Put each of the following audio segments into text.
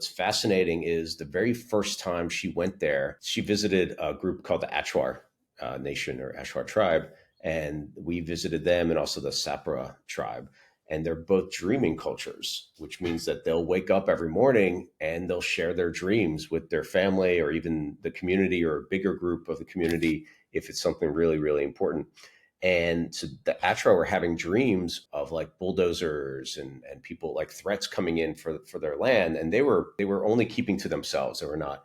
What's fascinating is the very first time she went there, she visited a group called the Achwar Nation or Achwar tribe. And we visited them and also the Sapra tribe. And they're both dreaming cultures, which means that they'll wake up every morning and they'll share their dreams with their family or even the community or a bigger group of the community if it's something really, really important. And so the Atra were having dreams of like bulldozers and people like threats coming in for their land, and they were only keeping to themselves. They were not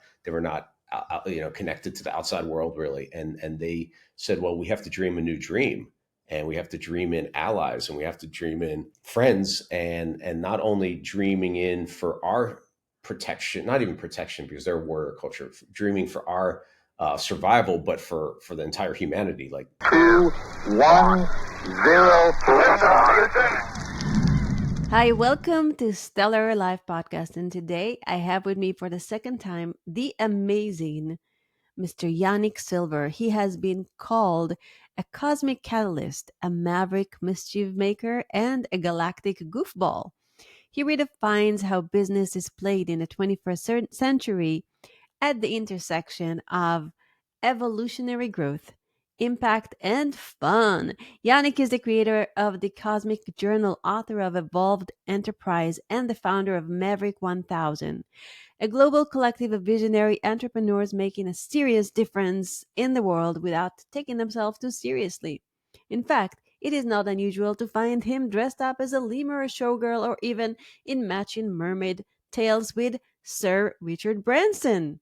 connected to the outside world really. And they said, well, we have to dream a new dream, and we have to dream in allies, and we have to dream in friends, and not only dreaming in for our protection, not even protection because they're a warrior culture, dreaming for our survival, but for the entire humanity. Like 2, 1, 0. Hi, welcome to Stellar Life Podcast. And today I have with me for the second time the amazing Mr. Yanik Silver. He has been called a cosmic catalyst, a maverick mischief maker, and a galactic goofball. He redefines how business is played in the 21st century at the intersection of evolutionary growth, impact, and fun. Yannick is the creator of the Cosmic Journal, author of Evolved Enterprise, and the founder of Maverick1000, a global collective of visionary entrepreneurs making a serious difference in the world without taking themselves too seriously. In fact, it is not unusual to find him dressed up as a lemur, a showgirl, or even in matching mermaid tails with Sir Richard Branson.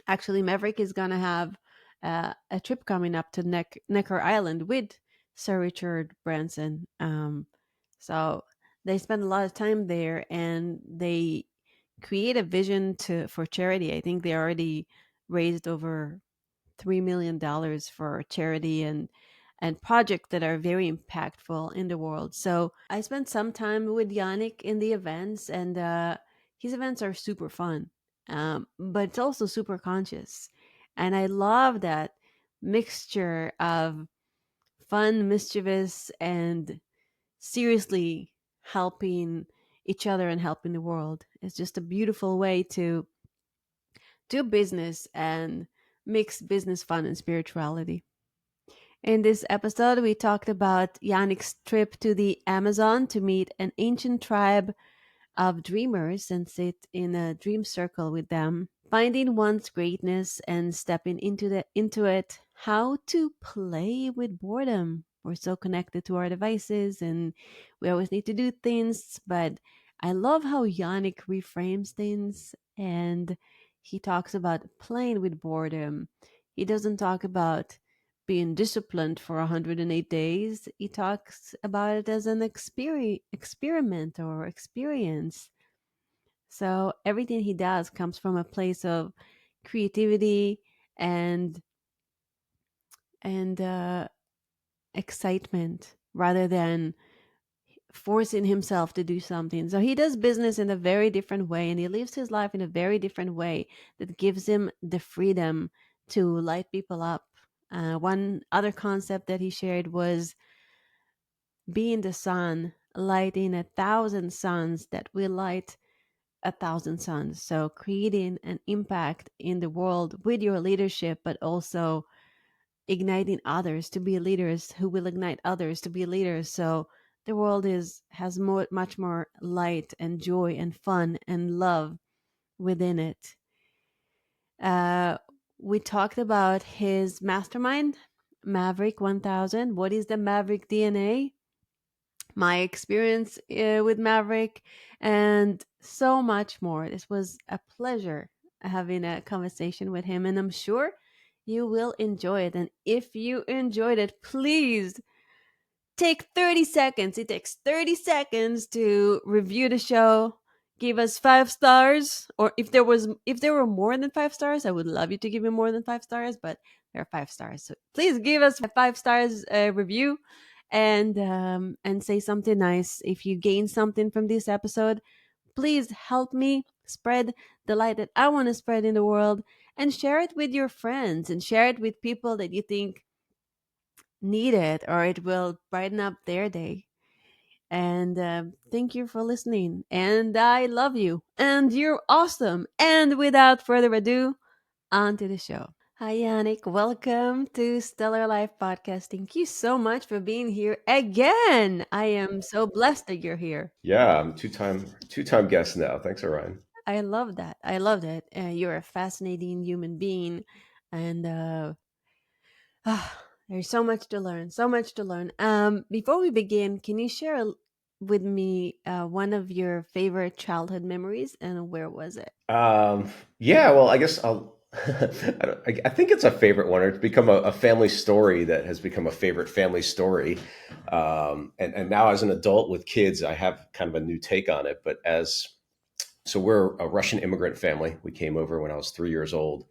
Actually, Maverick is gonna have a trip coming up to Necker Island with Sir Richard Branson. So they spend a lot of time there, and they create a vision to for charity. I think they already raised over $3 million for charity and projects that are very impactful in the world. So I spent some time with Yannick in the events, and his events are super fun, but it's also super conscious. And I love that mixture of fun, mischievous, and seriously helping each other and helping the world. It's just a beautiful way to do business and mix business fun and spirituality. In this episode, we talked about Yannick's trip to the Amazon to meet an ancient tribe of dreamers and sit in a dream circle with them, finding one's greatness and stepping into it, how to play with boredom. We're so connected to our devices and we always need to do things, but I love how Yannick reframes things, and he talks about playing with boredom. He doesn't talk about being disciplined for 108 days. He talks about it as an experiment or experience. So everything he does comes from a place of creativity and and excitement rather than forcing himself to do something. So he does business in a very different way, and he lives his life in a very different way that gives him the freedom to light people up. One other concept that he shared was being the sun, lighting 1,000 suns that will light 1,000 suns. So creating an impact in the world with your leadership, but also igniting others to be leaders who will ignite others to be leaders. So the world has much more light and joy and fun and love within it. Uh, we talked about his mastermind, Maverick1000. What is the Maverick DNA? My experience with Maverick, and so much more. This was a pleasure having a conversation with him, and I'm sure you will enjoy it. And if you enjoyed it, please take 30 seconds. It takes 30 seconds to review the show. Give us 5 stars, or if there were more than 5 stars, I would love you to give me more than 5 stars, but there are 5 stars. So please give us a 5 stars review, and say something nice. If you gain something from this episode, please help me spread the light that I want to spread in the world, and share it with your friends and share it with people that you think need it, or it will brighten up their day. And thank you for listening. And I love you. And you're awesome. And without further ado, on to the show. Hi, Yannick. Welcome to Stellar Life Podcast. Thank you so much for being here again. I am so blessed that you're here. Yeah, I'm two-time guest now. Thanks, Orion. I love that. I love that. You're a fascinating human being. And there's so much to learn. So much to learn. Before we begin, can you share with me one of your favorite childhood memories and where was it? Yeah, well, I guess I'll. I think it's a favorite one. Or it's become a family story that has become a favorite family story. And now as an adult with kids, I have kind of a new take on it. But as so we're a Russian immigrant family. We came over when I was 3 years old,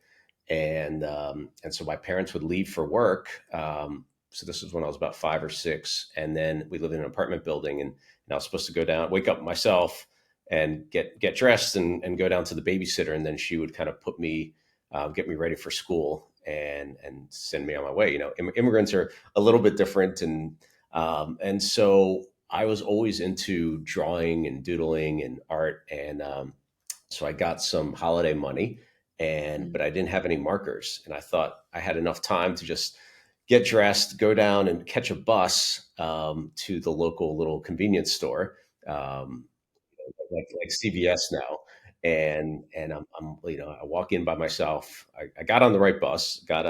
and so my parents would leave for work. So this was when I was about 5 or 6, and then we lived in an apartment building, and I was supposed to go down, wake up myself, and get dressed and go down to the babysitter, and then she would kind of put me, get me ready for school, and send me on my way. Immigrants are a little bit different, and so I was always into drawing and doodling and art, and so I got some holiday money, and Mm. but I didn't have any markers, and I thought I had enough time to just get dressed, go down, and catch a bus to the local little convenience store. Um, like CVS now. And I walk in by myself. I got on the right bus, got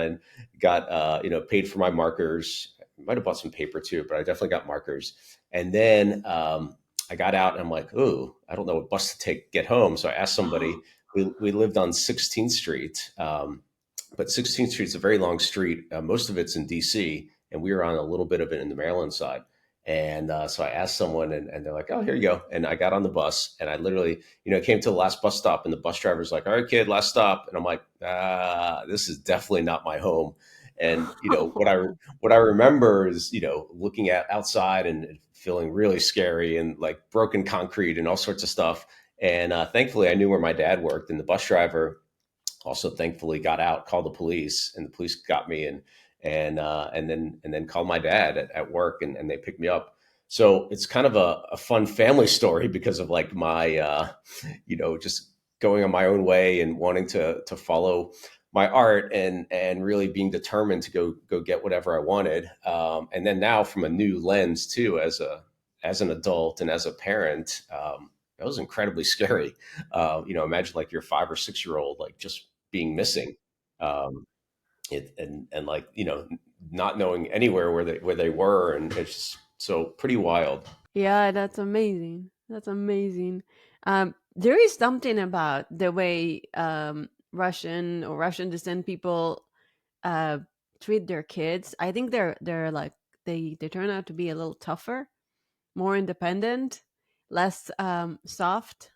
paid for my markers. Might have bought some paper too, but I definitely got markers. And then I got out and I'm like, ooh, I don't know what bus to take get home. So I asked somebody. We lived on 16th Street, but 16th Street is a very long street. Most of it's in DC, and we were on a little bit of it in the Maryland side. And so I asked someone, and they're like, "Oh, here you go." And I got on the bus, and I literally, came to the last bus stop, and the bus driver's like, "All right, kid, last stop." And I'm like, "This is definitely not my home." And what I remember is, looking at outside and feeling really scary and like broken concrete and all sorts of stuff. And thankfully, I knew where my dad worked, and the bus driver also thankfully got out, called the police, and the police got me, and then called my dad at work, and they picked me up. So it's kind of a fun family story because of like my just going on my own way and wanting to follow my art, and really being determined to go get whatever I wanted. And then now from a new lens too, as an adult and as a parent, that was incredibly scary. Imagine like your 5 or 6 year old like just being missing, um, and like not knowing anywhere where they were, and it's just so pretty wild. Yeah, that's amazing. That's amazing. There is something about the way Russian or Russian descent people uh, treat their kids. I think they're like they turn out to be a little tougher, more independent, less soft.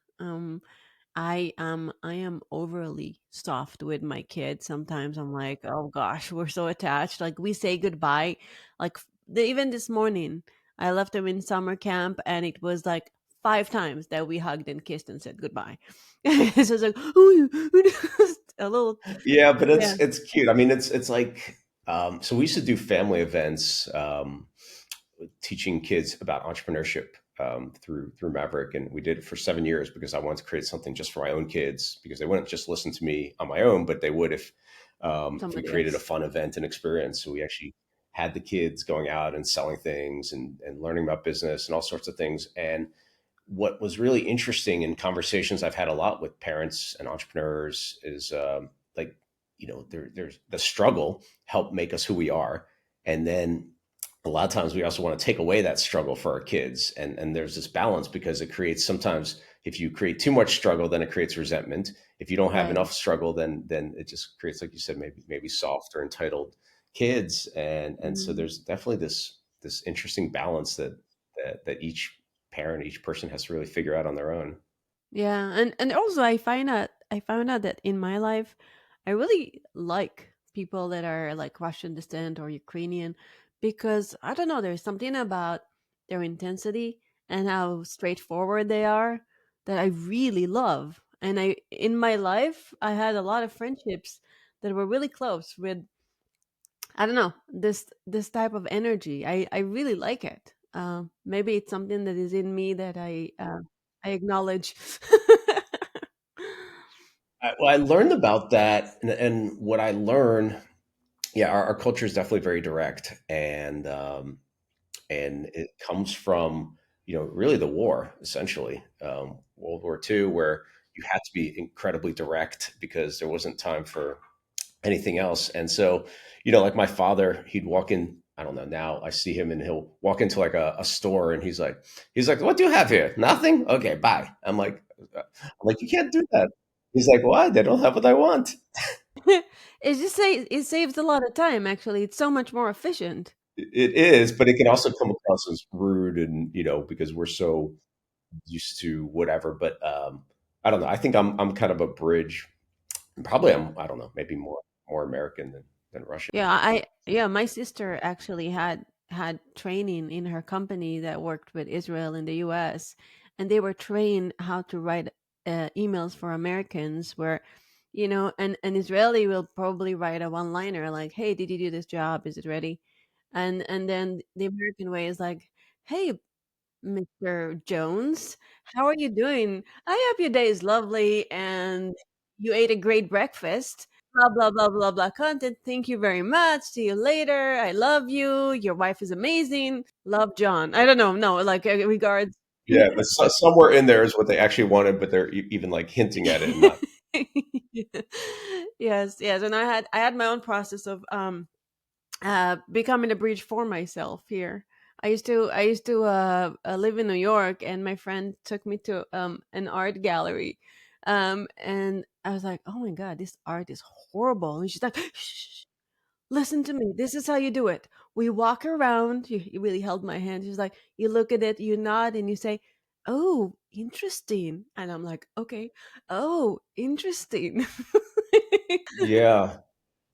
I am overly soft with my kids. Sometimes I'm like, oh gosh, we're so attached. Like we say goodbye. Like even this morning, I left them in summer camp, and it was like 5 times that we hugged and kissed and said goodbye. So it's like, oh, a little, Yeah, but yeah, it's cute. I mean, it's like, so we used to do family events, teaching kids about entrepreneurship, through Maverick, and we did it for 7 years because I wanted to create something just for my own kids, because they wouldn't just listen to me on my own, but they would if we somebody created a else. fun event and experience. So we actually had the kids going out and selling things, and learning about business and all sorts of things. And what was really interesting in conversations I've had a lot with parents and entrepreneurs is, like, there's the struggle helped make us who we are. And then a lot of times we also want to take away that struggle for our kids. And there's this balance, because it creates, sometimes if you create too much struggle, then it creates resentment. If you don't have Right. enough struggle, then it just creates, like you said, maybe soft or entitled kids. And so Mhm. there's definitely this interesting balance that each parent, each person has to really figure out on their own. Yeah, and also I found out that in my life, I really like people that are like Russian descent or Ukrainian, because I don't know, there's something about their intensity and how straightforward they are that I really love. And I in my life, I had a lot of friendships that were really close with, I don't know, this type of energy. I really like it. Maybe it's something that is in me that I acknowledge. Well, I learned about that, and what I learned, yeah, our culture is definitely very direct, and it comes from really the war, essentially, World War II, where you had to be incredibly direct because there wasn't time for anything else. And so, like my father, he'd walk in. I don't know. Now I see him and he'll walk into like a store and he's like, "What do you have here? Nothing? Okay, bye." I'm like, you can't do that. He's like, "Why? They don't have what I want." It saves a lot of time. Actually, it's so much more efficient. It is, but it can also come across as rude, and because we're so used to whatever. But I don't know. I think I'm kind of a bridge. Probably I don't know. Maybe more American than Russian. Yeah, my sister actually had training in her company that worked with Israel in the US, and they were trained how to write emails for Americans where an Israeli will probably write a one-liner like, "Hey, did you do this job? Is it ready?" And then the American way is like, "Hey, Mr. Jones, how are you doing? I hope your day is lovely and you ate a great breakfast. Blah, blah, blah, blah, blah content. Thank you very much. See you later. I love you. Your wife is amazing. Love, John." I don't know. No, like regards. Yeah, but somewhere in there is what they actually wanted, but they're even like hinting at it and not. Yes, yes. And I had my own process of becoming a bridge for myself here. I used to live in New York, and my friend took me to an art gallery, and I was like, "Oh my god, this art is horrible!" And she's like, "Shh, listen to me. This is how you do it. We walk around." You really held my hand. She's like, "You look at it, you nod, and you say." "Oh, interesting." And I'm like, "Okay. Oh, interesting." Yeah.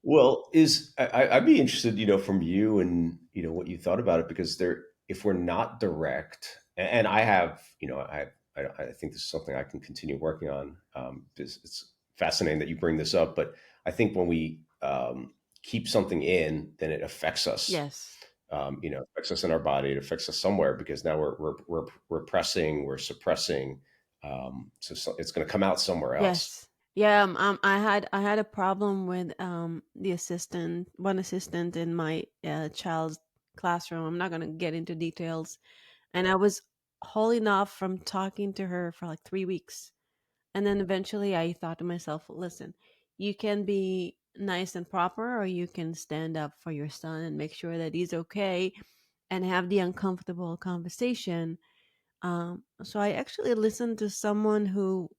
Well, I'd be interested, from you and what you thought about it, because if we're not direct, and I have, I think this is something I can continue working on. It's fascinating that you bring this up, but I think when we keep something in, then it affects us. Yes. Affects us in our body. It affects us somewhere because now we're repressing, we're suppressing. So it's going to come out somewhere else. Yes. Yeah, I had a problem with one assistant in my child's classroom. I'm not gonna get into details. And I was holding off from talking to her for like 3 weeks. And then eventually I thought to myself, listen, you can be nice and proper, or you can stand up for your son and make sure that he's okay and have the uncomfortable conversation. So I actually listened to someone who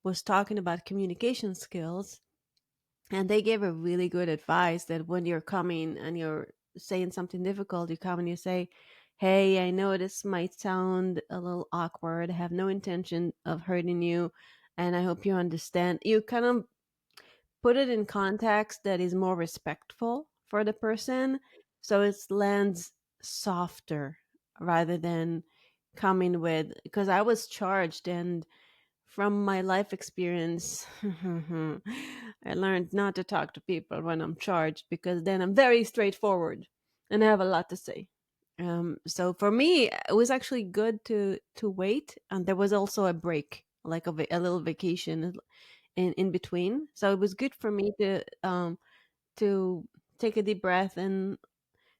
was talking about communication skills, and they gave a really good advice that when you're coming and you're saying something difficult, you come and you say, "Hey, I know this might sound a little awkward. I have no intention of hurting you, and I hope you understand." You kind of put it in context that is more respectful for the person, so it lands softer rather than coming with, because I was charged, and from my life experience, I learned not to talk to people when I'm charged, because then I'm very straightforward and I have a lot to say. So for me, it was actually good to wait, and there was also a break, like a little vacation in between. So it was good for me to take a deep breath and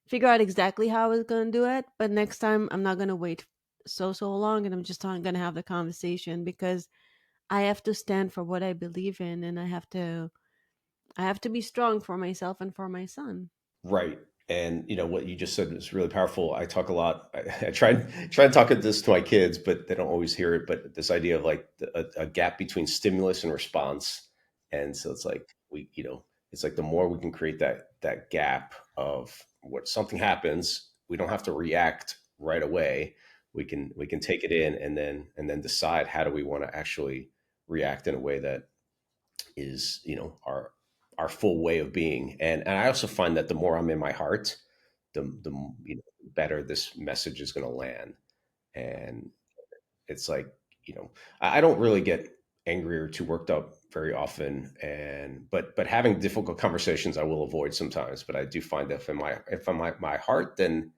figure out exactly how I was going to do it. But next time, I'm not going to wait so long, and I'm just not going to have the conversation, because I have to stand for what I believe in, and I have to be strong for myself and for my son. Right. And what you just said is really powerful. I talk a lot. I try and talk this to my kids, but they don't always hear it. But this idea of like a gap between stimulus and response, and so it's like it's like the more we can create that gap of what something happens, we don't have to react right away. We can take it in, and then decide how do we want to actually react in a way that is our full way of being. And I also find that the more I'm in my heart, the better this message is going to land. And it's like, I don't really get angry or too worked up very often, but having difficult conversations I will avoid sometimes. But I do find that if I'm my heart, then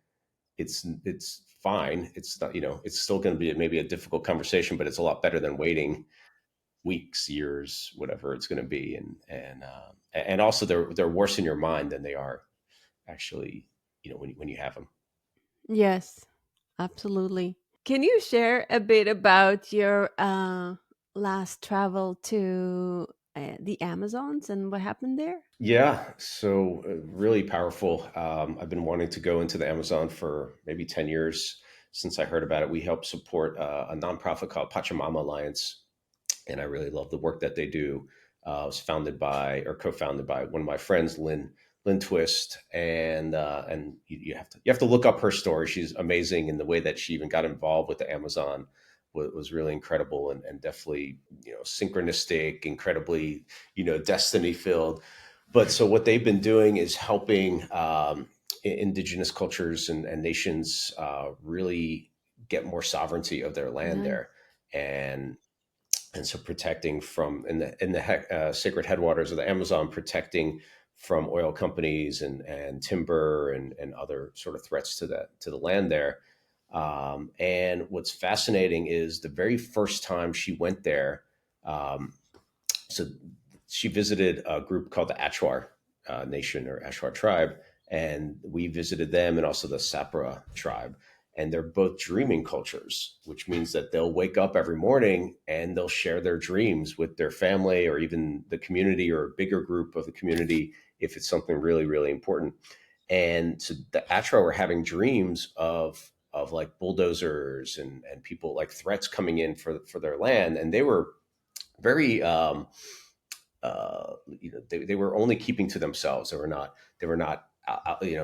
it's fine. It's not, it's still going to be maybe a difficult conversation, but it's a lot better than waiting weeks, years, whatever it's going to be. And also they're worse in your mind than they are actually, when you have them. Yes, absolutely. Can you share a bit about your last travel to the Amazons and what happened there? Yeah, so really powerful. I've been wanting to go into the Amazon for maybe 10 years since I heard about it. We help support a nonprofit called Pachamama Alliance, and I really love the work that they do. It was founded by or co-founded by one of my friends, Lynn Twist, and you have to look up her story. She's amazing, and the way that she even got involved with the Amazon was really incredible, and definitely synchronistic, incredibly destiny filled. But so what they've been doing is helping indigenous cultures and nations really get more sovereignty of their land Nice. there, and so protecting from in the sacred headwaters of the Amazon, protecting from oil companies and timber and other sort of threats to the land there. And what's fascinating is the very first time she went there. Um, so she visited a group called the Achwar Nation or Achwar tribe, and we visited them and also the Sapra tribe. And they're both dreaming cultures, which means that they'll wake up every morning and they'll share their dreams with their family or even the community or a bigger group of the community if it's something really, really important. And so the Achwar were having dreams of like bulldozers and people like threats coming in for their land, and they were very they were only keeping to themselves. They were not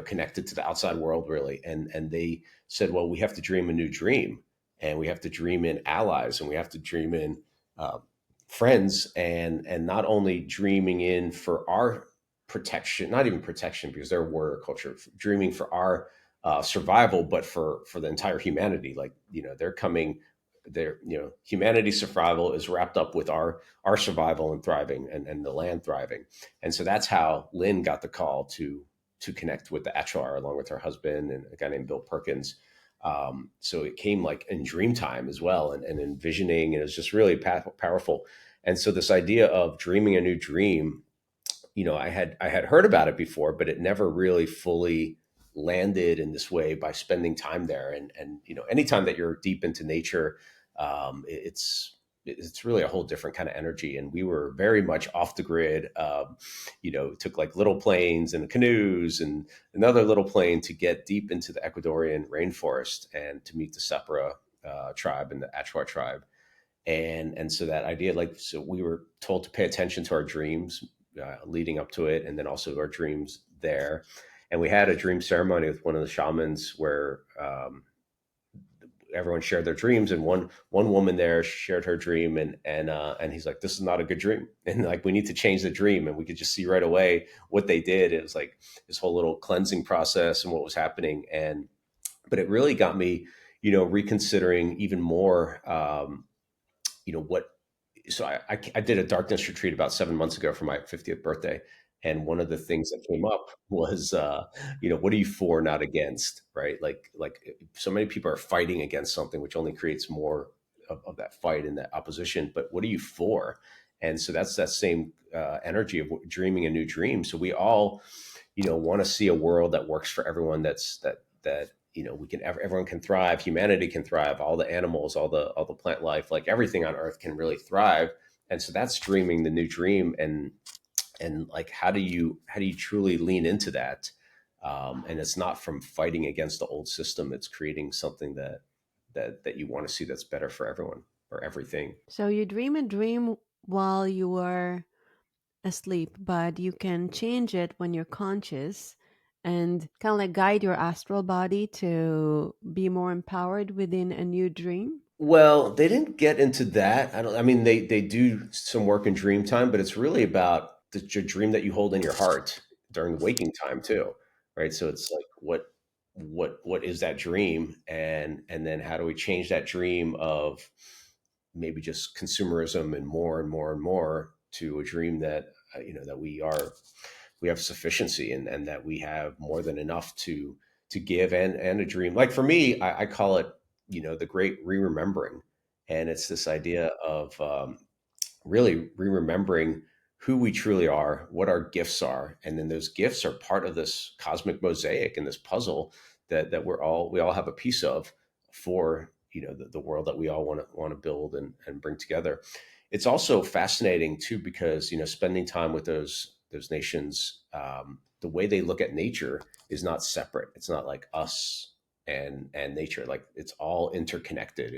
connected to the outside world really. And they said, well, we have to dream a new dream, and we have to dream in allies, and we have to dream in uh, friends, and not only dreaming in for our protection, not even protection because they're a warrior culture, dreaming for our survival, but for the entire humanity. Like they're coming. Their humanity survival is wrapped up with our survival and thriving, and the land thriving. And so that's how Lynn got the call to connect with the Echar along with her husband and a guy named Bill Perkins. So it came like in dream time as well, and envisioning, and it was just really powerful. And so this idea of dreaming a new dream, I had heard about it before, but it never really fully landed in this way by spending time there. And anytime that you're deep into nature, it's really a whole different kind of energy. And we were very much off the grid. Took like little planes and canoes and another little plane to get deep into the Ecuadorian rainforest and to meet the Separa tribe and the Achwa tribe. And so that idea, like, so we were told to pay attention to our dreams leading up to it, and then also our dreams there. And we had a dream ceremony with one of the shamans where everyone shared their dreams, and one woman there shared her dream, and he's like, this is not a good dream, and like we need to change the dream. And we could just see right away what they did. It was like this whole little cleansing process and what was happening. And but it really got me reconsidering even more what. So I did a darkness retreat about 7 months ago for my 50th birthday, and one of the things that came up was what are you for, not against, right? Like so many people are fighting against something, which only creates more of that fight and that opposition. But what are you for? And so that's that same energy of dreaming a new dream. So we all want to see a world that works for everyone. That we can everyone can thrive, humanity can thrive, all the animals, all the plant life, like everything on earth can really thrive. And so that's dreaming the new dream. And like how do you truly lean into that? And it's not from fighting against the old system. It's creating something that you want to see that's better for everyone or everything. So you dream a dream while you are asleep, but you can change it when you're conscious and kind of like guide your astral body to be more empowered within a new dream. Well, they didn't get into that. I mean, they do some work in dream time, but it's really about the dream that you hold in your heart during waking time too, right? So it's like what is that dream, and then how do we change that dream of maybe just consumerism and more and more and more to a dream that that we have sufficiency, and that we have more than enough to give, and a dream. Like for me, I call it, the great re-remembering. And it's this idea of really re-remembering who we truly are, what our gifts are, and then those gifts are part of this cosmic mosaic and this puzzle that we all have a piece of for the world that we all want to build and bring together. It's also fascinating too because spending time with those nations, the way they look at nature is not separate. It's not like us and nature. Like it's all interconnected.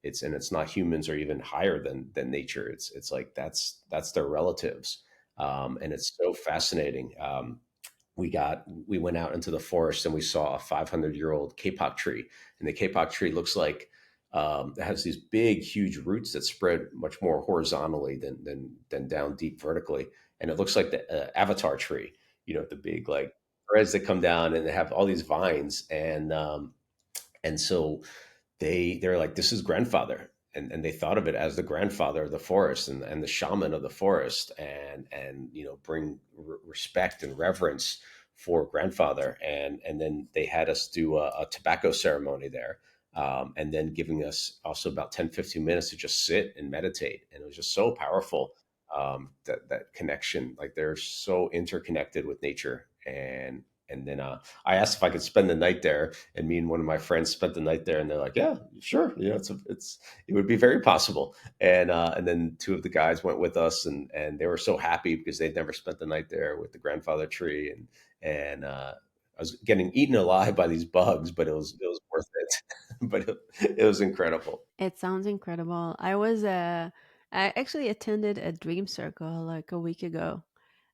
It's not humans or even higher than nature. It's like that's their relatives, and it's so fascinating. We went out into the forest and we saw a 500-year-old kapok tree, and the kapok tree looks like it has these big, huge roots that spread much more horizontally than down deep vertically, and it looks like the avatar tree. The big like threads that come down and they have all these vines, and so they're like, this is grandfather, and they thought of it as the grandfather of the forest and the shaman of the forest, and bring respect and reverence for grandfather, and then they had us do a tobacco ceremony there, and then giving us also about 10-15 minutes to just sit and meditate, and it was just so powerful. That connection, like they're so interconnected with nature, and then I asked if I could spend the night there, and me and one of my friends spent the night there, and they're like, "Yeah, sure, it would be very possible." And then two of the guys went with us, and they were so happy because they'd never spent the night there with the grandfather tree, and I was getting eaten alive by these bugs, but it was worth it. But it was incredible. It sounds incredible. I actually attended a dream circle like a week ago.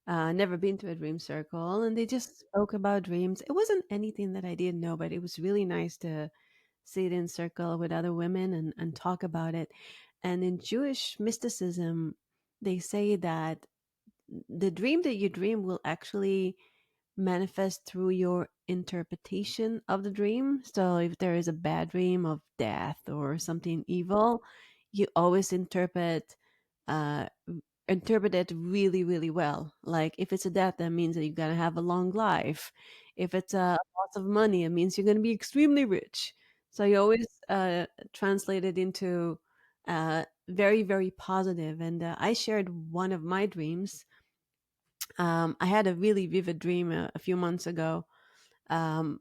Never been to a dream circle, and they just spoke about dreams. It wasn't anything that I didn't know, but it was really nice to sit in circle with other women and talk about it. And in Jewish mysticism, they say that the dream that you dream will actually manifest through your interpretation of the dream. So if there is a bad dream of death or something evil, you always uh, interpret it really, really well. Like if it's a death, that means that you're gonna have a long life. If it's a loss of money, it means you're gonna be extremely rich. So you always translate it into very, very positive. And I shared one of my dreams. I had a really vivid dream a few months ago. Um,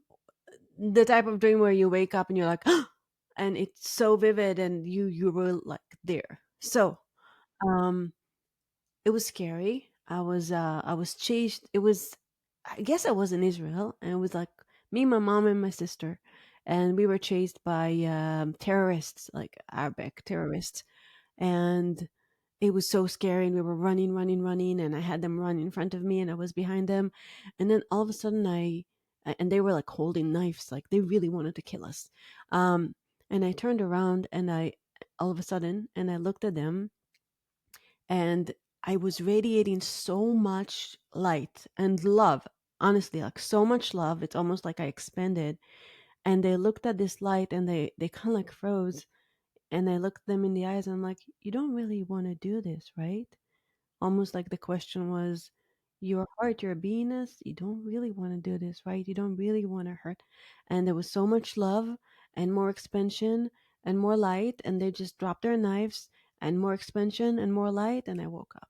the type of dream where you wake up and you're like, and it's so vivid, and you were like there. So um, it was scary. I was chased. It was, I guess I was in Israel, and it was like me, my mom, and my sister, and we were chased by terrorists, like Arabic terrorists, and it was so scary, and we were running, running, running, and I had them run in front of me, and I was behind them, and then all of a sudden and they were like holding knives, like they really wanted to kill us, um, and I turned around, and I all of a sudden, and I looked at them, and I was radiating so much light and love. Honestly, like so much love. It's almost like I expanded. And they looked at this light, and they kind of like froze. And I looked them in the eyes, and I'm like, you don't really want to do this, right? Almost like the question was, your heart, your beingness, you don't really want to do this, right? You don't really want to hurt. And there was so much love and more expansion and more light. And they just dropped their knives, and more expansion and more light. And I woke up.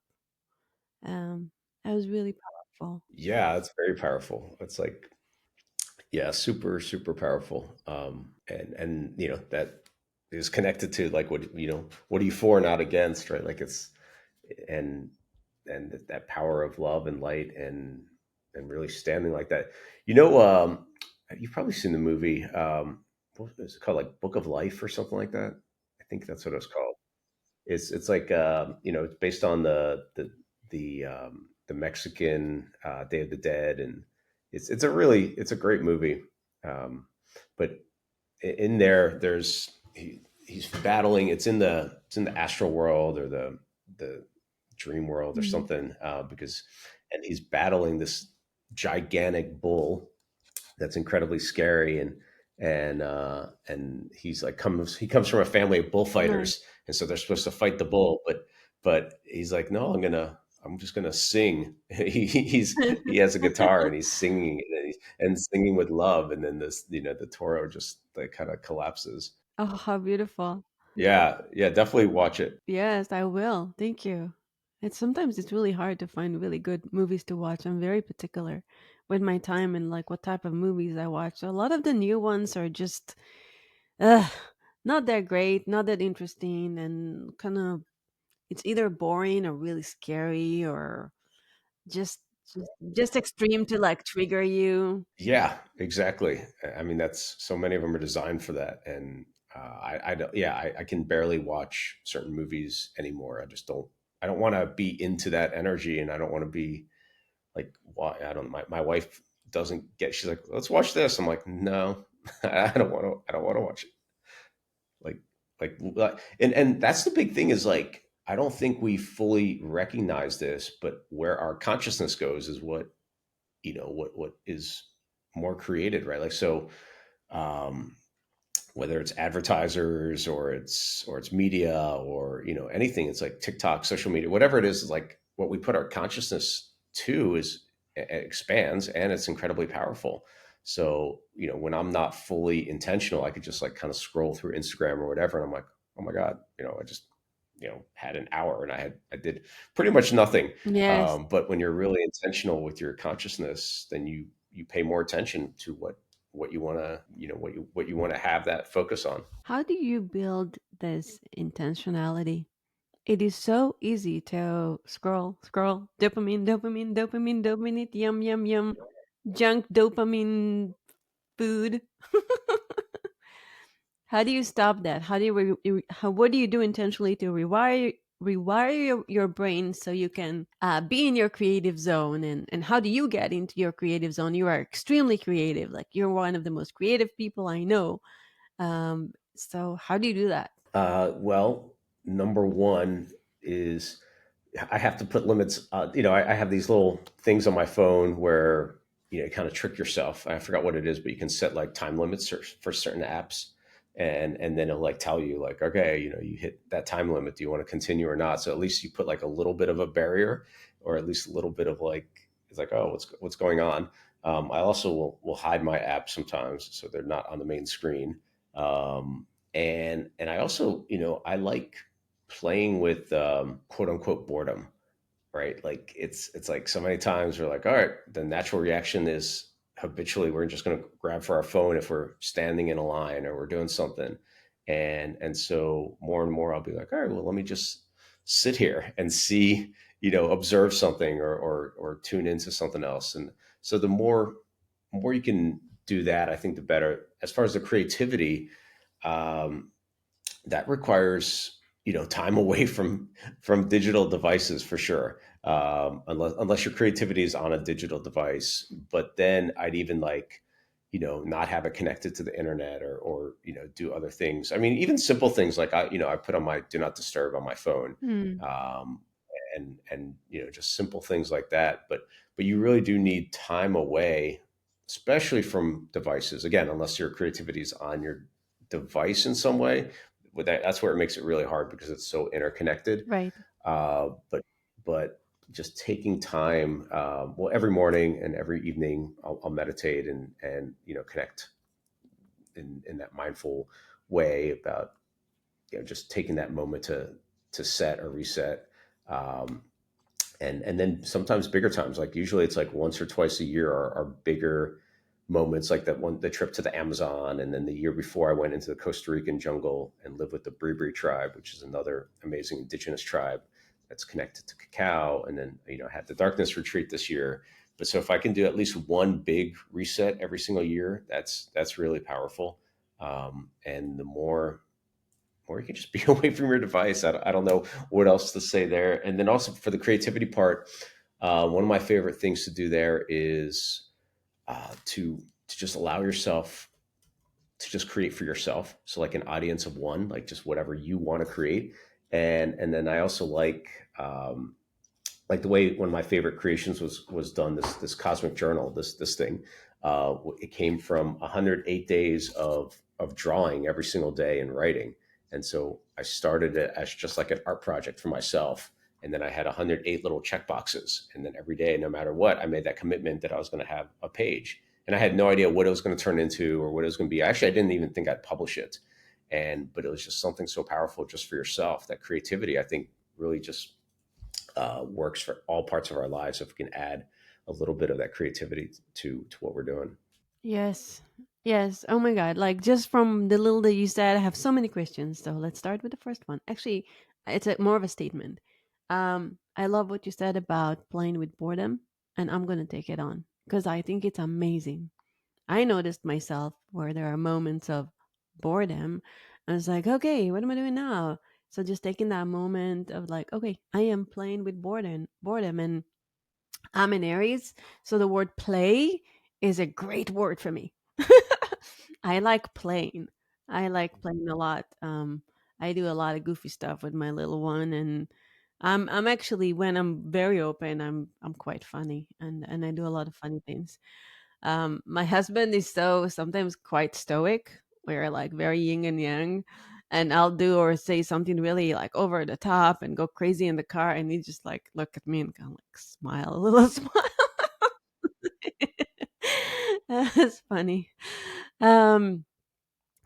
Um, that was really powerful. Yeah, it's very powerful. It's like, yeah, super, super powerful. And that is connected to like what are you for, not against, right? Like it's and that power of love and light, and really standing like that. You've probably seen the movie. What is it called? Like Book of Life or something like that. I think that's what it was called. It's like it's based on the Mexican Day of the Dead, and it's a great movie. Um, but in there, he's battling. It's in the astral world, or the dream world or Mm. something, and he's battling this gigantic bull that's incredibly scary, and he comes from a family of Nice. bullfighters, and so they're supposed to fight the bull, but he's like, no, I'm just gonna sing. He has a guitar and he's singing and singing with love, and then this, the Toro just like kind of collapses. Oh, how beautiful. Yeah, yeah, definitely watch it. Yes, I will. Thank you. It's really hard to find really good movies to watch. I'm very particular with my time and like what type of movies I watch. So a lot of the new ones are just uh, not that great, not that interesting, and kind of it's either boring or really scary or just just extreme to like trigger you. Yeah, exactly. I mean, that's so many of them are designed for that, and I don't. Yeah, I can barely watch certain movies anymore. I just don't. I don't want to be into that energy, and I don't want to be like. Why? I don't. My wife doesn't get. She's like, let's watch this. I'm like, no, I don't want to. I don't want to watch it. Like, and that's the big thing is like I don't think we fully recognize this, but where our consciousness goes is what what is more created, right? Like so, um, whether it's advertisers or it's media or anything, it's like TikTok, social media, whatever it is like what we put our consciousness to is it expands and it's incredibly powerful. So when I'm not fully intentional, I could just like kind of scroll through Instagram or whatever, and I'm like, oh my god, I just had an hour and I did pretty much nothing. Yes. But when you're really intentional with your consciousness, then you pay more attention to what you want to what you want to have that focus on. How do you build this intentionality? It is so easy to scroll, scroll, dopamine, dopamine, dopamine, dopamine, yum, yum, yum, junk dopamine food. How do you stop that? How do what do you do intentionally to rewire your brain so you can be in your creative zone? And how do you get into your creative zone? You are extremely creative. Like you're one of the most creative people I know. So how do you do that? Well, number one is I have to put limits. I have these little things on my phone where you kind of trick yourself. I forgot what it is, but you can set like time limits for certain apps, and then it'll like tell you like, okay, you hit that time limit. Do you want to continue or not? So at least you put like a little bit of a barrier, or at least a little bit of like it's like, oh, what's going on? I also will hide my apps sometimes so they're not on the main screen. And I also I like playing with quote unquote boredom, right? Like it's like so many times we're like, all right, the natural reaction is habitually we're just going to grab for our phone if we're standing in a line or we're doing something, and so more and more I'll be like, all right, well, let me just sit here and see, observe something or tune into something else. And so the more you can do that, I think the better. As far as the creativity, um, that requires time away from digital devices for sure, unless your creativity is on a digital device. But then I'd even like not have it connected to the internet or do other things. I mean, even simple things like I put on my do not disturb on my phone, Hmm. um, and just simple things like that. But you really do need time away, especially from devices, again, unless your creativity is on your device in some way. With that's where it makes it really hard because it's so interconnected. Right. But just taking time, well, every morning and every evening, I'll meditate and connect in that mindful way about just taking that moment to set or reset. Um, and then sometimes bigger times, like usually it's like once or twice a year are bigger moments, like the trip to the Amazon, and then the year before I went into the Costa Rican jungle and lived with the Bribri tribe, which is another amazing indigenous tribe that's connected to cacao. And then I had the darkness retreat this year. But so if I can do at least one big reset every single year, that's really powerful. And the more or you can just be away from your device. I don't know what else to say there. And then also for the creativity part, one of my favorite things to do there is to just allow yourself to just create for yourself. So like an audience of one, like just whatever you want to create. And then I also like the way one of my favorite creations was done, this cosmic journal, this thing. It came from 108 days of drawing every single day and writing. And so I started it as just like an art project for myself, And then I had 108 little check boxes. And then every day, no matter what, I made that commitment that I was going to have a page. And I had no idea what it was going to turn into or what it was going to be. Actually, I didn't even think I'd publish it. But it was just something so powerful just for yourself. That creativity, I think, really just works for all parts of our lives if we can add a little bit of that creativity to what we're doing. Yes. Yes. Oh my God. Like just from the little that you said, I have so many questions. So let's start with the first one. Actually, it's more of a statement. I love what you said about playing with boredom, and I'm going to take it on because I think it's amazing. I noticed myself where there are moments of boredom. I was like, okay, what am I doing now? So just taking that moment of like, okay, I am playing with boredom, and I'm an Aries, so the word play is a great word for me. I like playing. I like playing a lot. I do a lot of goofy stuff with my little one, and I'm actually when I'm very open, I'm quite funny, and I do a lot of funny things. My husband is so sometimes quite stoic. We're like very yin and yang, and I'll do or say something really like over the top and go crazy in the car, and he just like look at me and kind of like smile a little smile. That's funny. Um,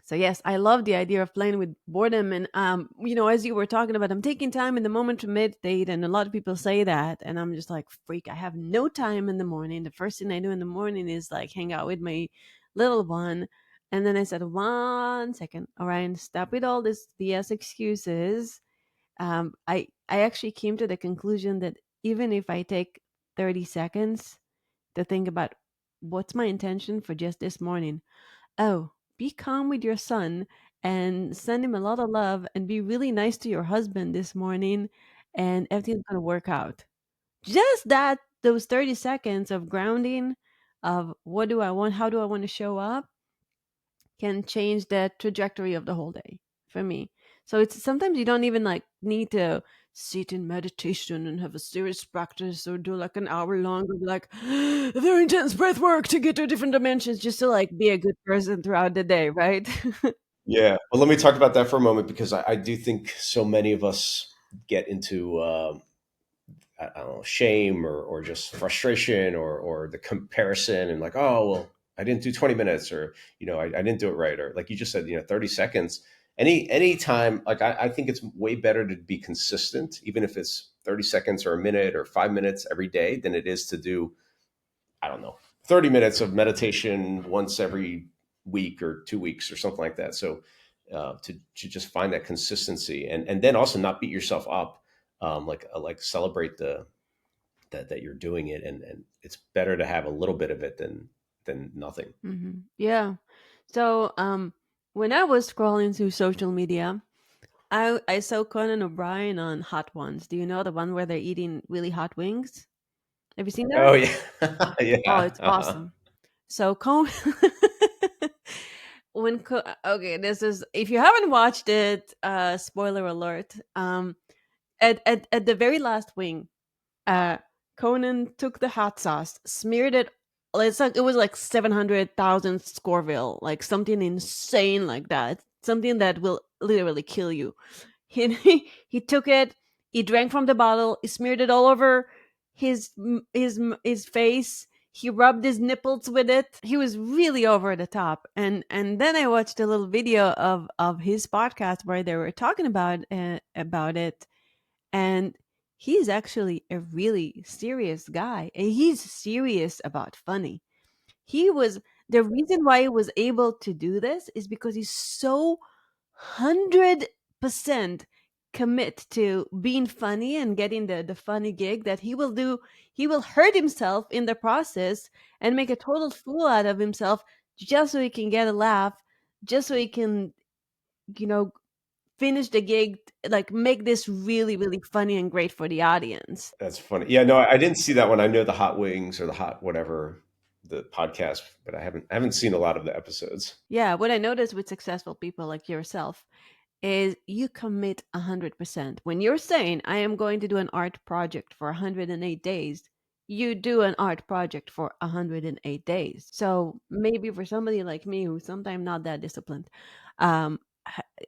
so yes, I love the idea of playing with boredom, and as you were talking about, I'm taking time in the moment to meditate, and a lot of people say that, and I'm just like, freak, I have no time in the morning. The first thing I do in the morning is like hang out with my little one, and then I said, one second, Orion, stop with all this BS excuses. I actually came to the conclusion that even if I take 30 seconds to think about what's my intention for just this morning. Oh, be calm with your son and send him a lot of love and be really nice to your husband this morning, and everything's going to work out. Just that, those 30 seconds of grounding of what do I want, how do I want to show up, can change the trajectory of the whole day for me. So it's sometimes you don't even like need to sit in meditation and have a serious practice or do like an hour long of like very intense breath work to get to different dimensions just to like be a good person throughout the day, right? Yeah. Well, let me talk about that for a moment because I do think so many of us get into I don't know, shame or just frustration or the comparison and like, oh, well, I didn't do 20 minutes or, I didn't do it right. Or like you just said, 30 seconds. Any time, like I think it's way better to be consistent, even if it's 30 seconds or a minute or 5 minutes every day than it is to do, I don't know, 30 minutes of meditation once every week or 2 weeks or something like that. So to just find that consistency and then also not beat yourself up, like celebrate that you're doing it, and it's better to have a little bit of it than nothing. Yeah. So when I was scrolling through social media, I saw Conan O'Brien on Hot Ones. Do you know the one where they're eating really hot wings? Have you seen that? Oh yeah, Oh, yeah. it's awesome. So Conan okay, this is if you haven't watched it, spoiler alert. At the very last wing, uh Conan took the hot sauce, smeared it. It's like it was like 700,000 Scoville, like something insane like that, something that will literally kill you. He took it, he drank from the bottle, he smeared it all over his face. He rubbed his nipples with it. He was really over the top. And then I watched a little video of his podcast where they were talking about it, and he's actually a really serious guy, and he's serious about funny. He was The reason why he was able to do this is because he's so 100% commit to being funny and getting the funny gig that he will hurt himself in the process and make a total fool out of himself just so he can get a laugh, just so he can, you know finish the gig, like make this really really funny and great for the audience. That's funny. Yeah, no, I didn't see that one. I know the hot wings or the hot whatever, the podcast, but I haven't seen a lot of the episodes. Yeah, what I noticed with successful people like yourself is you commit 100%. When you're saying, I am going to do an art project for 108 days, you do an art project for 108 days. So maybe for somebody like me who's sometimes not that disciplined, um,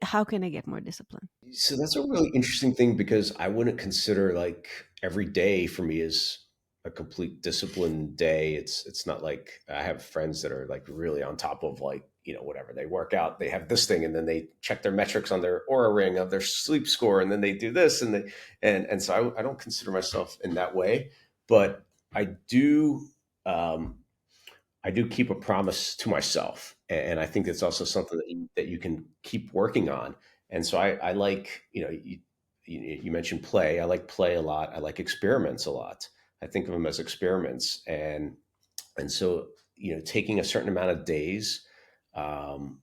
how can I get more discipline? So that's a really interesting thing because I wouldn't consider like every day for me is a complete disciplined day. It's not like I have friends that are like really on top of like, whatever. They work out, they have this thing and then they check their metrics on their aura ring of their sleep score and then they do this and so I don't consider myself in that way, but I do um I do keep a promise to myself, and I think it's also something that you can keep working on. And so I like, you mentioned play. I like play a lot. I like experiments a lot. I think of them as experiments, and so taking a certain amount of days,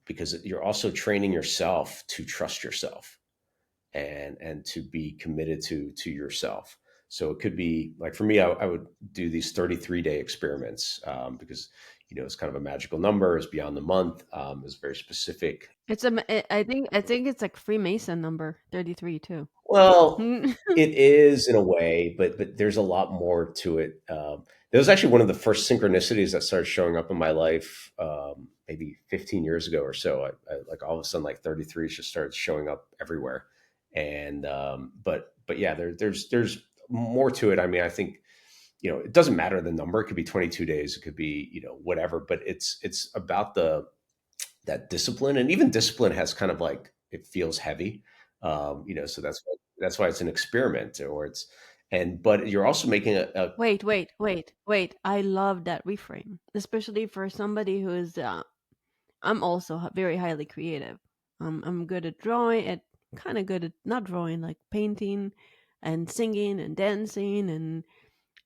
because you're also training yourself to trust yourself and to be committed to yourself. So it could be like for me, I would do these 33-day experiments, because it's kind of a magical number. It's beyond the month. It's very specific. I think it's like Freemason number 33 too. Well, it is in a way, but there's a lot more to it. That was actually one of the first synchronicities that started showing up in my life, maybe 15 years ago or so. I like all of a sudden, like 33 just started showing up everywhere, and but yeah, there's more to it. I mean, I think it doesn't matter the number. It could be 22 days. It could be whatever. But it's about the that discipline, and even discipline has kind of like it feels heavy, so that's why it's an experiment, or it's and but you're also making a Wait. I love that reframe, especially for somebody who is. I'm also very highly creative. I'm good at drawing, at kind of good at not drawing, like painting, and singing and dancing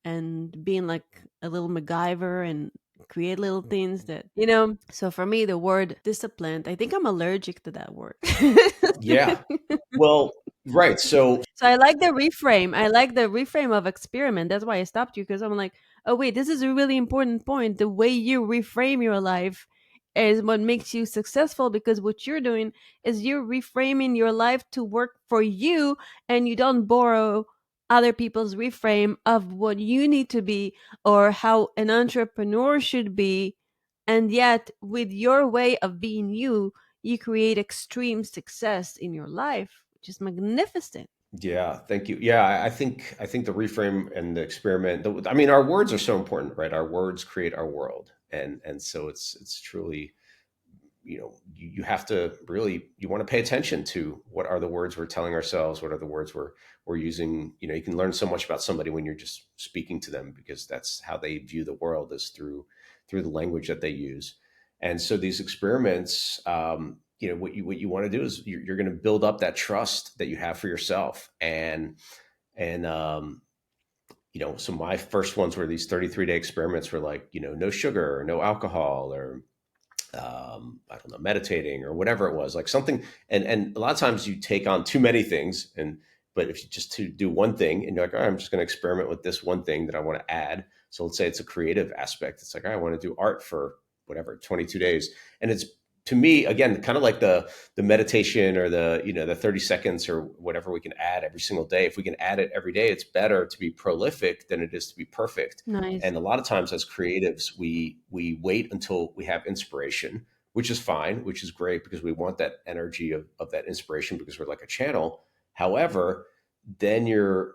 and being like a little MacGyver and create little things that. So for me, the word disciplined, I think I'm allergic to that word. yeah, well, right, so So I like the reframe. I like the reframe of experiment. That's why I stopped you, because I'm like, oh wait, this is a really important point. The way you reframe your life is what makes you successful, because what you're doing is you're reframing your life to work for you, and you don't borrow other people's reframe of what you need to be or how an entrepreneur should be. And yet with your way of being you, you create extreme success in your life, which is magnificent. yeah, thank you. Yeah, I think the reframe and the experiment, I mean, our words are so important, right? Our words create our world, and so it's truly, you have to really, you want to pay attention to what are the words we're telling ourselves, what are the words we're using. You can learn so much about somebody when you're just speaking to them, because that's how they view the world, is through the language that they use. And so these experiments, what you want to do is you're going to build up that trust that you have for yourself, and so my first ones were these 33-day experiments, were like, no sugar or no alcohol, or I don't know, meditating or whatever it was, like something. And a lot of times you take on too many things, but if you just to do one thing and you're like, all right, I'm just going to experiment with this one thing that I want to add. So let's say it's a creative aspect. It's like, all right, I want to do art for whatever 22 days, and it's, to me, again, kind of like the meditation, or the 30 seconds or whatever we can add every single day. If we can add it every day, it's better to be prolific than it is to be perfect. Nice. And a lot of times as creatives, we wait until we have inspiration, which is fine, which is great, because we want that energy of that inspiration, because we're like a channel. However, then you're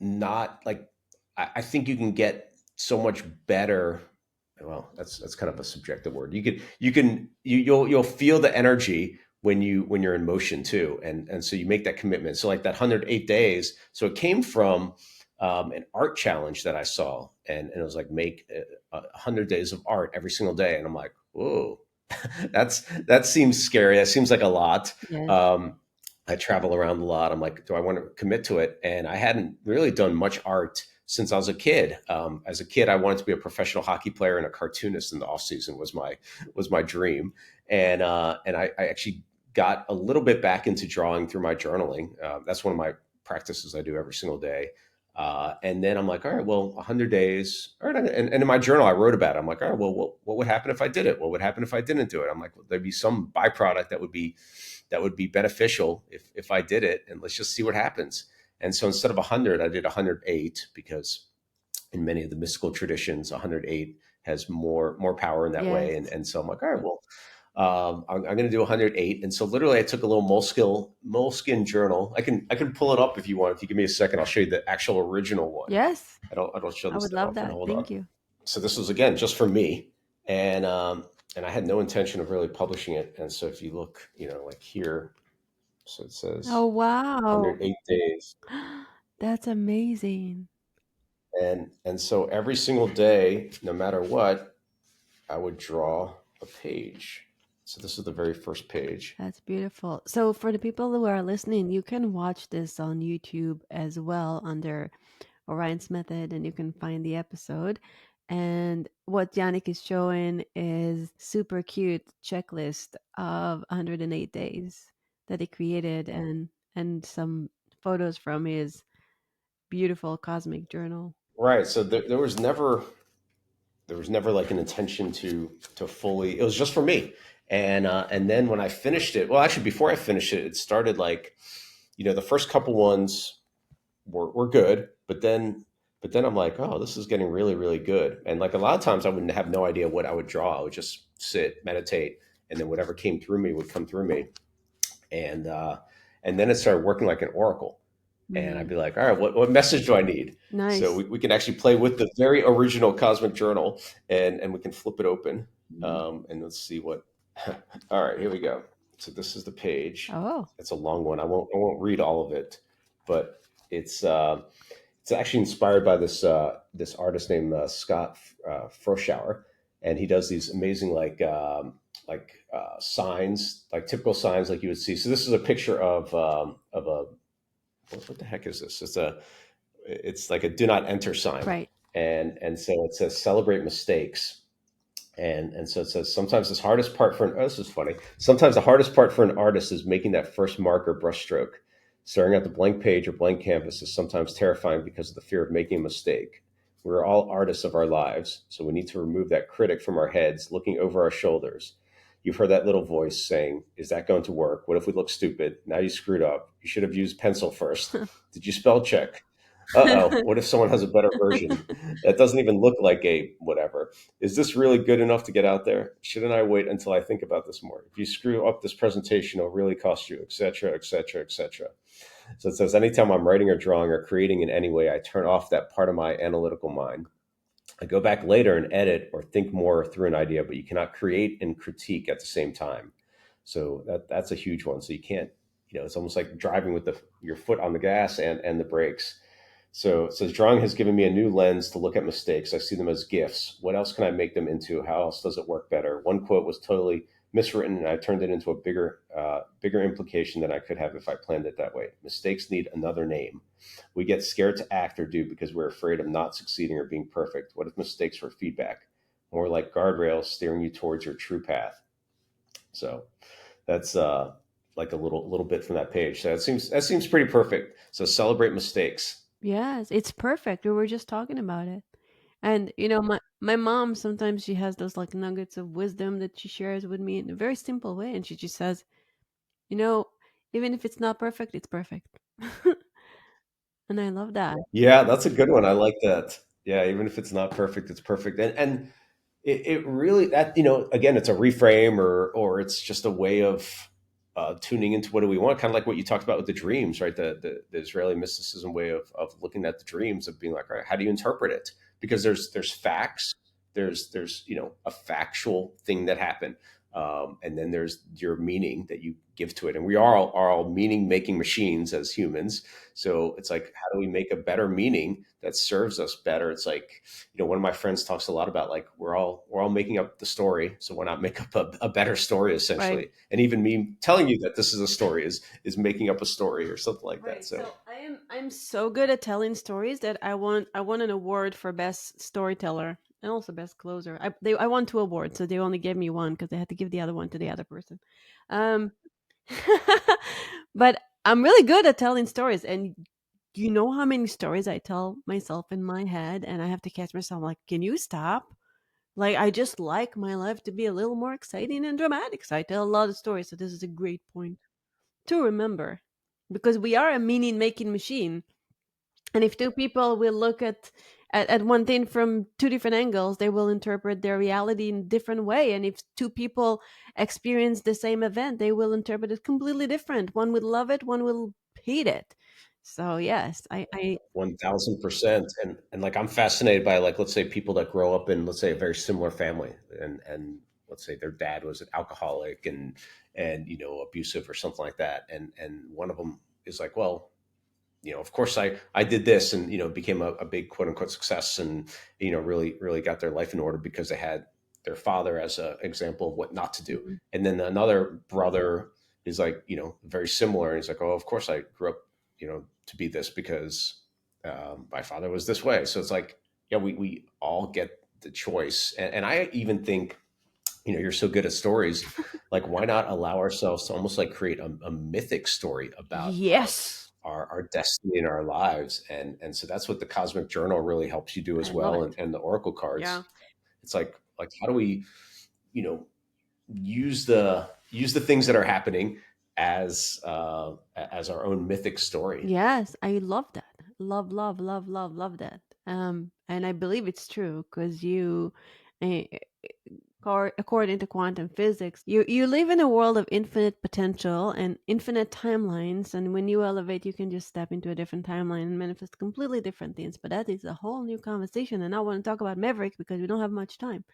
not like, I think you can get so much better. Well, that's kind of a subjective word. You'll feel the energy when you're in motion too, and so you make that commitment. So like that 108 days. So it came from an art challenge that I saw, and it was like, make 100 days of art every single day, and I'm like, whoa, that seems scary. That seems like a lot. Yes. I travel around a lot. I'm like, do I want to commit to it? And I hadn't really done much art since I was a kid. As a kid, I wanted to be a professional hockey player and a cartoonist in the off season, was my dream. And I actually got a little bit back into drawing through my journaling. That's one of my practices I do every single day. And then I'm like, all right, well, 100 days. All right. And in my journal, I wrote about it. I'm like, all right, well, what would happen if I did it? What would happen if I didn't do it? I'm like, well, there'd be some byproduct that would be beneficial if I did it, and let's just see what happens. And so instead of 100, I did 108, because in many of the mystical traditions, 108 has more power in that way. Yes. And so I'm like, all right, well, I'm going to do 108. And so literally I took a little moleskin journal. I can pull it up if you want. If you give me a second, I'll show you the actual original one. Yes, I don't show I this would that love often. that. Hold on. Thank you. So this was again just for me, and I had no intention of really publishing it. And so if you look, like here, so it says Oh, wow. 108 days, That's amazing. and so every single day, no matter what, I would draw a page. So this is the very first page. That's beautiful. So, for the people who are listening, you can watch this on YouTube as well under Orion's Method, and you can find the episode. And what Yannick is showing is super cute checklist of 108 days that he created, and some photos from his beautiful cosmic journal. Right. So there was never like an intention to fully. It was just for me, and then when I finished it, well, actually, before I finished it, it started like, the first couple ones were good, but then I'm like, oh, this is getting really really good. And like a lot of times, I wouldn't have no idea what I would draw. I would just sit, meditate, and then whatever came through me would come through me, and then it started working like an oracle. And I'd Mm, be like, all right, what message do I need? So nice. we can actually play with the very original Cosmic Journal, and we can flip it open. Mhm. And let's see what. All right, here we go. So this is the page. Oh, It's a long one. I won't read all of it, but it's uh, it's actually inspired by this artist named Scott Froschauer, and he does these amazing signs, like typical signs like you would see. So this is a picture of a what the heck is this? It's like a do not enter sign, right. and so it says celebrate mistakes, and so it says sometimes the hardest part for an oh, this is funny. Sometimes the hardest part for an artist is making that first mark or brushstroke. Staring at the blank page or blank canvas is sometimes terrifying because of the fear of making a mistake. We're all artists of our lives, so we need to remove that critic from our heads, looking over our shoulders. You've heard that little voice saying, is that going to work? What if we look stupid? Now you screwed up. You should have used pencil first. Did you spell check? Uh-oh, what if someone has a better version? That doesn't even look like a whatever. Is this really good enough to get out there? Shouldn't I wait until I think about this more? If you screw up this presentation, it'll really cost you, etc., etc., etc. So it says, anytime I'm writing or drawing or creating in any way, I turn off that part of my analytical mind. I go back later and edit or think more through an idea, but you cannot create and critique at the same time. So that's a huge one. So you can't, it's almost like driving with your foot on the gas and the brakes. So it says, drawing has given me a new lens to look at mistakes. I see them as gifts. What else can I make them into? How else does it work better? One quote was totally miswritten, and I turned it into a bigger implication than I could have if I planned it that way. Mistakes need another name. We get scared to act or do because we're afraid of not succeeding or being perfect. What if mistakes were feedback? More like guardrails steering you towards your true path. So that's like a little bit from that page. So that seems pretty perfect. So celebrate mistakes. Yes, it's perfect. We were just talking about it. And my mom sometimes she has those like nuggets of wisdom that she shares with me in a very simple way, and she just says, you know, even if it's not perfect, it's perfect. And I love that. Yeah, that's a good one. I like that. Yeah, even if it's not perfect, it's perfect. And it really, that, again, it's a reframe, or it's just a way of tuning into what do we want, kind of like what you talked about with the dreams, right? The Israeli mysticism way of looking at the dreams, of being like, all right, how do you interpret it? Because there's facts, there's a factual thing that happened, and then there's your meaning that you give to it. And we are all meaning making machines as humans. So it's like, how do we make a better meaning that serves us better? It's like, one of my friends talks a lot about, like, we're all making up the story, so why not make up a better story, Right. essentially? And even me telling you that this is a story is making up a story or something like that. Right. So So I'm so good at telling stories that I won an award for best storyteller and also best closer. I won two awards, so they only gave me one because they had to give the other one to the other person. Um, but I'm really good at telling stories, and you know how many stories I tell myself in my head, and I have to catch myself like, can you stop? Like, I just like my life to be a little more exciting and dramatic. So I tell a lot of stories. So this is a great point to remember, because we are a meaning making machine. And if two people will look at one thing from two different angles, they will interpret their reality in a different way. And if two people experience the same event, they will interpret it completely different. One will love it, one will hate it. So yes, I 1000%. And like I'm fascinated by, like, let's say people that grow up in, let's say, a very similar family, and let's say their dad was an alcoholic and abusive or something like that, and one of them is like, well, of course I did this, and became a big quote unquote success, and really got their life in order because they had their father as an example of what not to do. Mhm. And then another brother is like, very similar, and he's like, oh, of course I grew up, to be this because my father was this way. So it's like, yeah, we all get the choice. And I even think, you're so good at stories, like why not allow ourselves to almost like create a mythic story about Yes, our destiny in our lives. And so that's what the cosmic journal really helps you do I as love well, it. and the oracle Yeah. cards. It's like how do we, you know use the things that are happening as our own mythic story. Yes, I love that. Love, love, love, love, love that. And I believe it's true because eh, according to quantum physics, you live in a world of infinite potential and infinite timelines. And when you elevate, you can just step into a different timeline and manifest completely different things. But that is a whole new conversation. And I want to talk about Maverick because we don't have much time.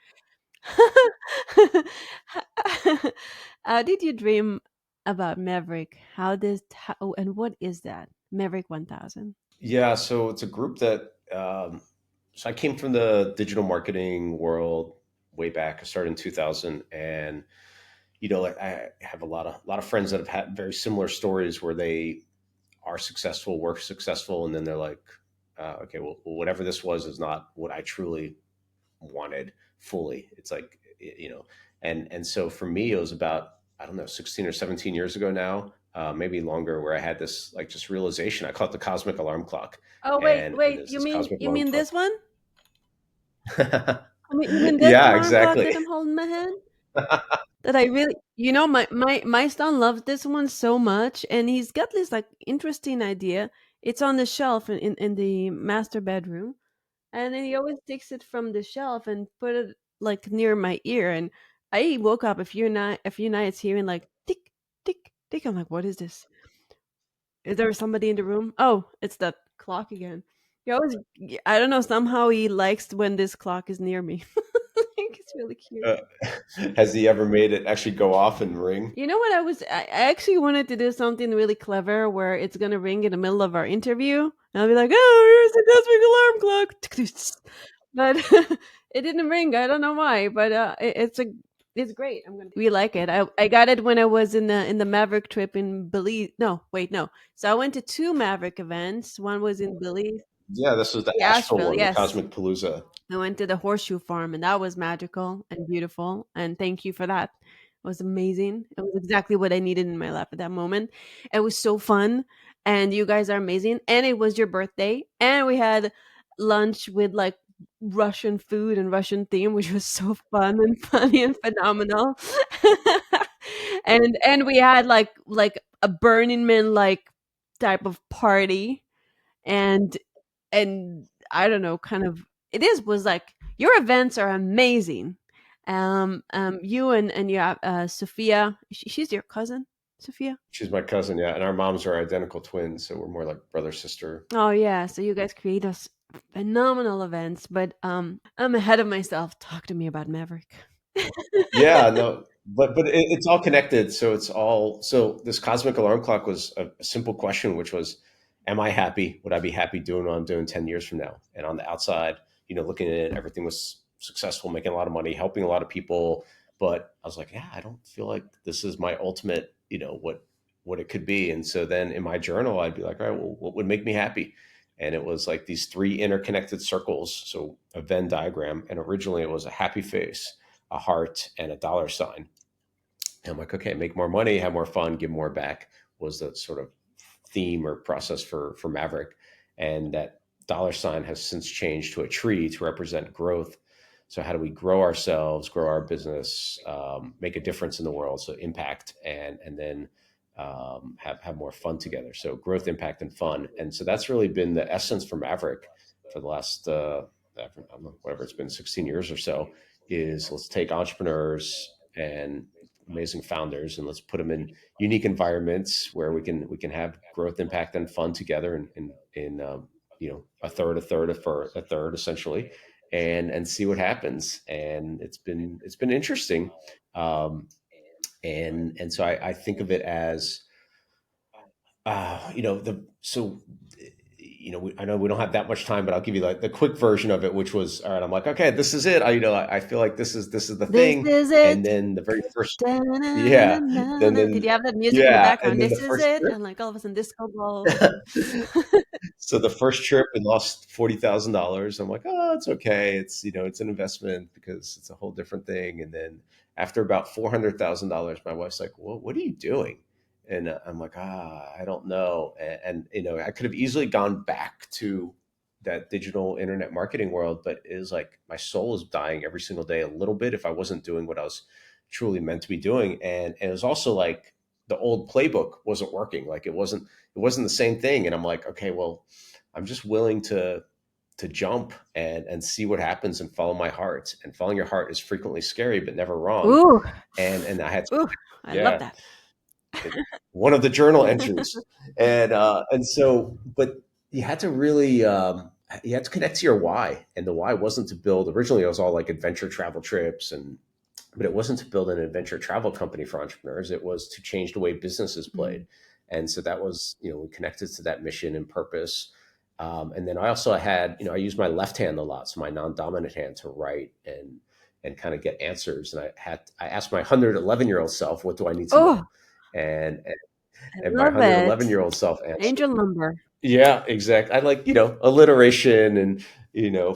How did you dream about Maverick? And what is that? Maverick 1000. Yeah, so it's a group that so I came from the digital marketing world way back. I started in 2000, and like I have a lot of friends that have had very similar stories where they are successful, work successful, and then they're like, okay, well, whatever this was is not what I truly wanted fully. It's like, and so for me, it was about, I don't know, 16 or 17 years ago now, maybe longer, where I had this like just realization. I call it the cosmic alarm clock, Oh wait, and wait. there's You this mean cosmic you alarm mean clock. this one? You mean this Yeah, alarm clock exactly. that I'm holding in my hand? That I really, my son loves this one so much, and he's got this like interesting idea. It's on the shelf in the master bedroom, and then he always takes it from the shelf and put it like near my ear. And I woke up a few nights hearing like tick tick tick. I'm like, what is this? Is there somebody in the room? Oh, it's that clock again. He always, I don't know, somehow he likes when this clock is near me. I think it's really cute. uh, has he ever made it actually go off and ring? You know what I actually wanted to do something really clever where it's gonna ring in the middle of our interview, and I'll be like, "Oh, here's the cosmic alarm clock," but it didn't ring. I don't know why, but it's great. We like it. I got it when I was in the Maverick trip in Belize. No, wait, no. So I went to two Maverick events. One was in Belize, Yeah, this was the astral Asheville. one, the Yes, cosmic palooza. I went to the horseshoe farm, and that was magical and beautiful. And thank you for that. It was amazing. It was exactly what I needed in my life at that moment. It was so fun. And you guys are amazing. And it was your birthday. And we had lunch with like Russian food and Russian theme, which was so fun and funny and phenomenal. And we had like a Burning Man like type of party. And I don't know, kind of it is was like your events are amazing. You and you have Sophia. She's your cousin, Sophia. She's my cousin, yeah, and our moms are identical twins, so we're more like brother sister. Oh yeah, so you guys create us phenomenal events. But I'm ahead of myself. Talk to me about Maverick. Yeah, no, but it's all connected. So it's all, so this cosmic alarm clock was a simple question, which was, "Am I happy? Would I be happy doing what I'm doing 10 years from now?" And on the outside, looking at it, everything was successful, making a lot of money, helping a lot of people. But I was like, yeah, I don't feel like this is my ultimate, what it could be. And so then in my journal, I'd be like, all right, well, what would make me happy? And it was like these three interconnected circles, so a Venn diagram. And originally it was a happy face, a heart, and a dollar sign. And I'm like, okay, make more money, have more fun, give more back was the sort of theme or process for Maverick. And that dollar sign has since changed to a tree to represent growth. So how do we grow ourselves, grow our business, make a difference in the world? So impact, and then have more fun together. So growth, impact, and fun. And so that's really been the essence for Maverick for the last I don't know, whatever it's been, 16 years or so. Is let's take entrepreneurs and amazing founders and let's put them in unique environments where we can have growth, impact, and fun together in a third for a third essentially, and see what happens. And it's been interesting. Um, and so I think of it as the so I know we don't have that much time, but I'll give you like the quick version of it, which was all right. I'm like, okay, this is it. I feel like this is the This thing. is And it. then the very first, yeah, Da-na-na-na-na. Did you have that music in the yeah, and background? then the This is first it. trip. And like all of a sudden, disco ball. So the first trip, we lost $40,000. I'm like, oh, it's okay. It's an investment because it's a whole different thing. And then after about $400,000, my wife's like, well, what are you doing? And I'm like, I don't know. And I could have easily gone back to that digital internet marketing world, but it is like my soul is dying every single day a little bit if I wasn't doing what I was truly meant to be doing. And it was also like the old playbook wasn't working. Like it wasn't the same thing. And I'm like, okay, well, I'm just willing to jump and see what happens and follow my heart. And following your heart is frequently scary, but never wrong. Ooh, And I had to, ooh, I love yeah, that. it, one of the journal entries. And so, but you had to really you had to connect to your why. And the why wasn't to build. Originally, it was all like adventure travel trips, and but it wasn't to build an adventure travel company for entrepreneurs. It was to change the way business is played. Mm. And so that was, we connected to that mission and purpose. And then I also had, I used my left hand a lot, so my non-dominant hand, to write and kind of get answers. And I asked my 111-year-old self, what do I need to know? Oh, And I and my love it. 111-year-old self answered, Angel number. yeah, exactly. I like, alliteration and,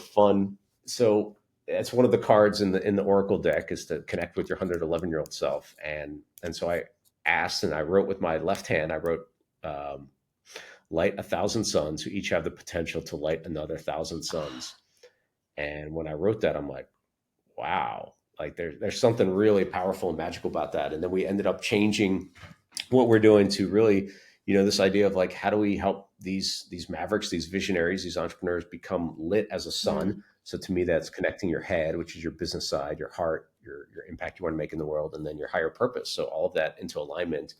fun. So that's one of the cards in the Oracle deck, is to connect with your 111-year-old self. And so I asked, and I wrote with my left hand, I wrote, um, light 1,000 suns who each have the potential to light another 1,000 suns. And when I wrote that, I'm like, wow, like there's something really powerful and magical about that. And then we ended up changing what we're doing to really, this idea of like, how do we help these mavericks, these visionaries, these entrepreneurs become lit as a sun. Mm. So to me, that's connecting your head, which is your business side, your heart, your impact you want to make in the world, and then your higher purpose. So all of that into alignment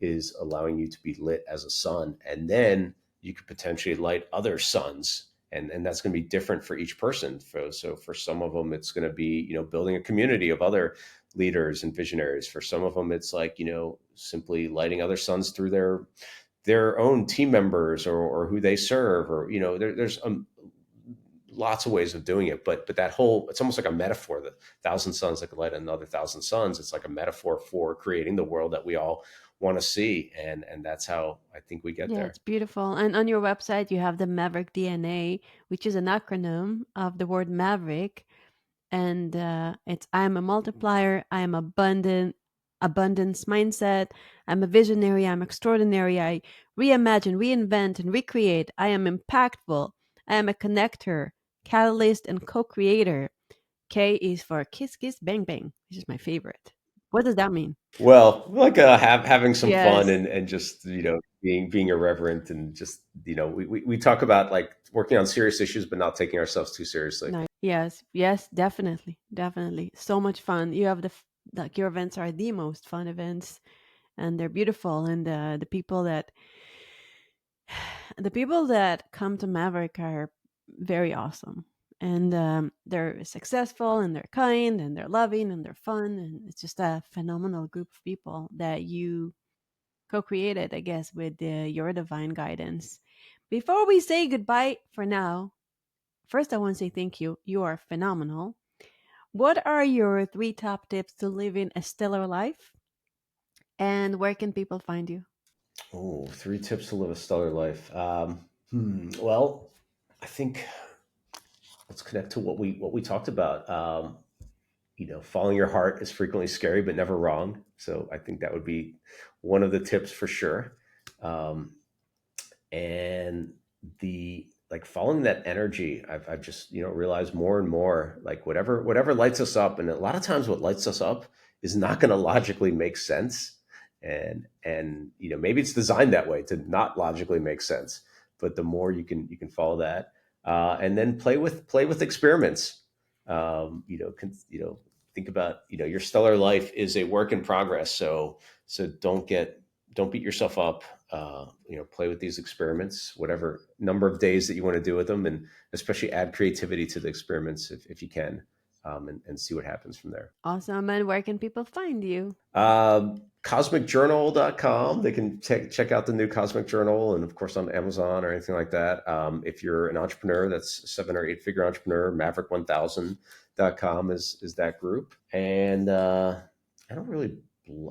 is allowing you to be lit as a sun. And then you could potentially light other suns. And that's going to be different for each person. So for some of them, it's going to be, building a community of other leaders and visionaries. For some of them, it's like, simply lighting other suns through their own team members, or who they serve, or, there's lots of ways of doing it. But that whole, it's almost like a metaphor. The 1,000 suns that could light another 1,000 suns. It's like a metaphor for creating the world that we all want to see. And that's how I think we get Yeah, there. it's beautiful. And on your website, you have the Maverick DNA, which is an acronym of the word Maverick. And it's I am a multiplier, I am abundance mindset, I'm a visionary, I'm extraordinary, I reimagine, reinvent, and recreate, I am impactful, I am a connector, catalyst, and co-creator. K is for kiss kiss bang bang, which is my favorite. What does that mean? Well, like having some fun, Yes. and just, being irreverent, and just, we talk about like working on serious issues, but not taking ourselves too seriously. Nice. Yes, yes, definitely, definitely. So much fun. You have like your events are the most fun events, and they're beautiful. And the people that come to Maverick are very awesome, and they're successful, and they're kind, and they're loving, and they're fun, and it's just a phenomenal group of people that you co-created, I guess, with your divine guidance. Before we say goodbye for now, first I want to say thank you. You are phenomenal. What are your three top tips to living a stellar life? And where can people find you? Oh, 3 tips to live a stellar life. Well, I think let's connect to what we talked about. Following your heart is frequently scary, but never wrong. So I think that would be one of the tips for sure. Um, and the like following that energy, I've just, realized more and more, like whatever lights us up. And a lot of times what lights us up is not going to logically make sense. And maybe it's designed that way to not logically make sense, but the more you can follow that, and then play with experiments. Think about, your stellar life is a work in progress. So don't beat yourself up. Play with these experiments, whatever number of days that you want to do with them, and especially add creativity to the experiments if you can, and see what happens from there. Awesome. And where can people find you? CosmicJournal.com. They can check out the new Cosmic Journal, and of course on Amazon or anything like that. If you're an entrepreneur, that's 7 or 8 figure entrepreneur, Maverick1000.com is that group. And I don't really,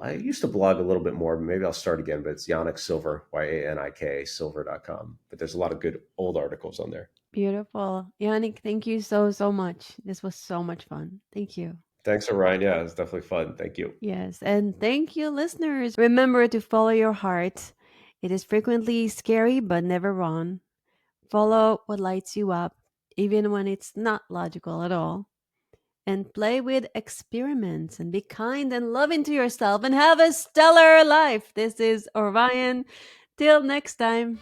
I used to blog a little bit more, but maybe I'll start again. But it's Yanik Silver, Yanik Silver.com. But there's a lot of good old articles on there. Beautiful. Yannick, thank you so, so much. This was so much fun. Thank you. Thanks, Orion. Yeah, it's definitely fun. Thank you. Yes. And thank you, listeners. Remember to follow your heart. It is frequently scary, but never wrong. Follow what lights you up, even when it's not logical at all. And play with experiments and be kind and loving to yourself and have a stellar life. This is Orion. Till next time.